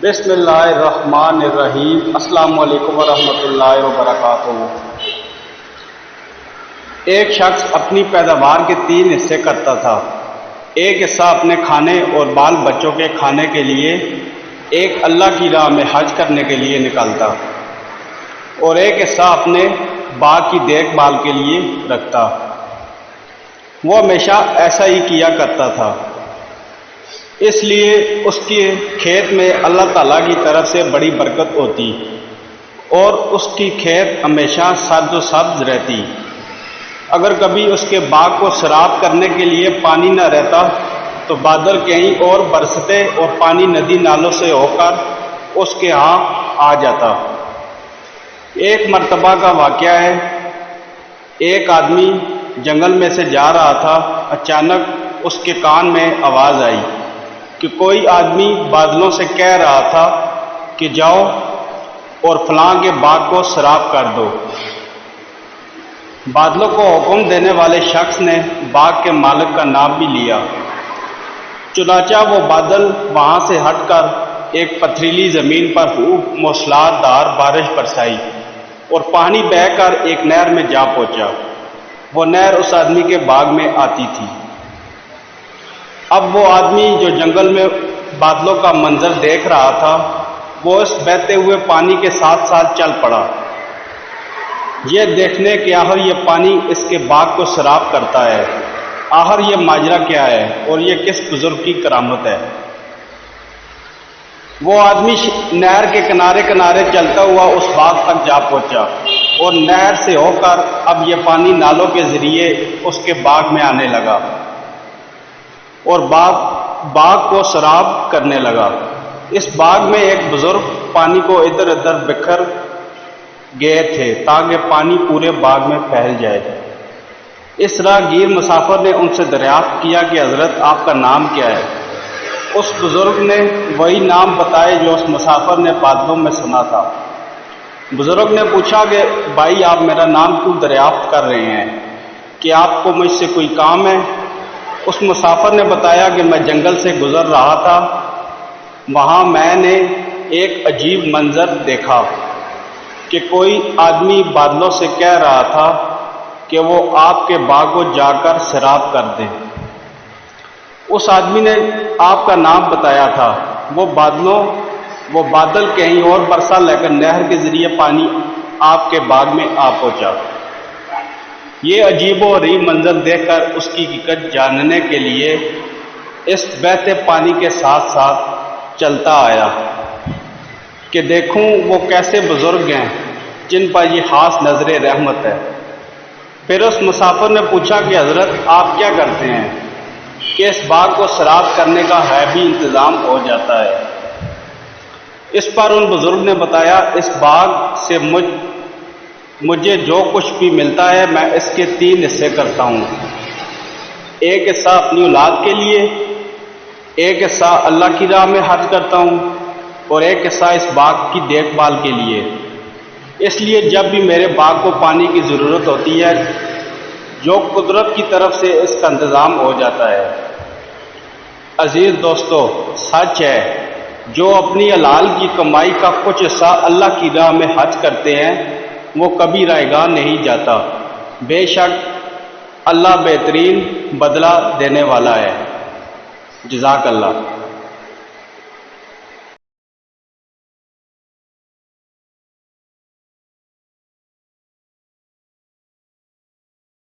بسم اللہ الرحمن الرحیم۔ السلام علیکم ورحمۃ اللہ وبرکاتہ۔ ایک شخص اپنی پیداوار کے 3 حصے کرتا تھا۔ ایک حصہ اپنے کھانے اور بال بچوں کے کھانے کے لیے، ایک اللہ کی راہ میں حج کرنے کے لیے نکالتا، اور ایک حصہ اپنے باغ کی دیکھ بھال کے لیے رکھتا۔ وہ ہمیشہ ایسا ہی کیا کرتا تھا، اس لیے اس کے کھیت میں اللہ تعالیٰ کی طرف سے بڑی برکت ہوتی اور اس کی کھیت ہمیشہ سبز و سبز رہتی۔ اگر کبھی اس کے باغ کو سیراب کرنے کے لیے پانی نہ رہتا تو بادل کہیں اور برستے اور پانی ندی نالوں سے ہو کر اس کے ہاں آ جاتا۔ ایک مرتبہ کا واقعہ ہے، ایک آدمی جنگل میں سے جا رہا تھا۔ اچانک اس کے کان میں آواز آئی کہ کوئی آدمی بادلوں سے کہہ رہا تھا کہ جاؤ اور فلاں کے باغ کو سیراب کر دو۔ بادلوں کو حکم دینے والے شخص نے باغ کے مالک کا نام بھی لیا۔ چنانچہ وہ بادل وہاں سے ہٹ کر ایک پتھریلی زمین پر خوب موسلادھار دھار بارش برسائی اور پانی بہہ کر ایک نہر میں جا پہنچا۔ وہ نہر اس آدمی کے باغ میں آتی تھی۔ اب وہ آدمی جو جنگل میں بادلوں کا منظر دیکھ رہا تھا، وہ اس بہتے ہوئے پانی کے ساتھ ساتھ چل پڑا، یہ دیکھنے کہ آخر یہ پانی اس کے باغ کو سیراب کرتا ہے، آخر یہ ماجرا کیا ہے اور یہ کس بزرگ کی کرامت ہے۔ وہ آدمی نہر کے کنارے کنارے چلتا ہوا اس باغ تک جا پہنچا اور نہر سے ہو کر اب یہ پانی نالوں کے ذریعے اس کے باغ میں آنے لگا اور باغ کو سیراب کرنے لگا۔ اس باغ میں ایک بزرگ پانی کو ادھر ادھر بکھر گئے تھے تاکہ پانی پورے باغ میں پھیل جائے۔ اس راہگیر مسافر نے ان سے دریافت کیا کہ حضرت آپ کا نام کیا ہے؟ اس بزرگ نے وہی نام بتائے جو اس مسافر نے بادلوں میں سنا تھا۔ بزرگ نے پوچھا کہ بھائی آپ میرا نام کیوں دریافت کر رہے ہیں؟ کہ آپ کو مجھ سے کوئی کام ہے؟ اس مسافر نے بتایا کہ میں جنگل سے گزر رہا تھا، وہاں میں نے ایک عجیب منظر دیکھا کہ کوئی آدمی بادلوں سے کہہ رہا تھا کہ وہ آپ کے باغ کو جا کر سیراب کر دیں۔ اس آدمی نے آپ کا نام بتایا تھا۔ وہ بادل کہیں اور برسا لیکن نہر کے ذریعے پانی آپ کے باغ میں آ پہنچا۔ یہ عجیب و غریب منظر دیکھ کر اس کی حقیقت جاننے کے لیے اس بہتے پانی کے ساتھ ساتھ چلتا آیا کہ دیکھوں وہ کیسے بزرگ ہیں جن پر یہ خاص نظر رحمت ہے۔ پھر اس مسافر نے پوچھا کہ حضرت آپ کیا کرتے ہیں کہ اس باغ کو سیراب کرنے کا ہے بھی انتظام ہو جاتا ہے؟ اس پر ان بزرگ نے بتایا اس باغ سے مجھے جو کچھ بھی ملتا ہے میں اس کے 3 حصے کرتا ہوں۔ ایک حصہ اپنی اولاد کے لیے، ایک حصہ اللہ کی راہ میں حج کرتا ہوں اور ایک حصہ اس باغ کی دیکھ بھال کے لیے۔ اس لیے جب بھی میرے باغ کو پانی کی ضرورت ہوتی ہے، جو قدرت کی طرف سے اس کا انتظام ہو جاتا ہے۔ عزیز دوستو، سچ ہے جو اپنی حلال کی کمائی کا کچھ حصہ اللہ کی راہ میں حج کرتے ہیں وہ کبھی رائیگاں نہیں جاتا۔ بے شک اللہ بہترین بدلہ دینے والا ہے۔ جزاک اللہ۔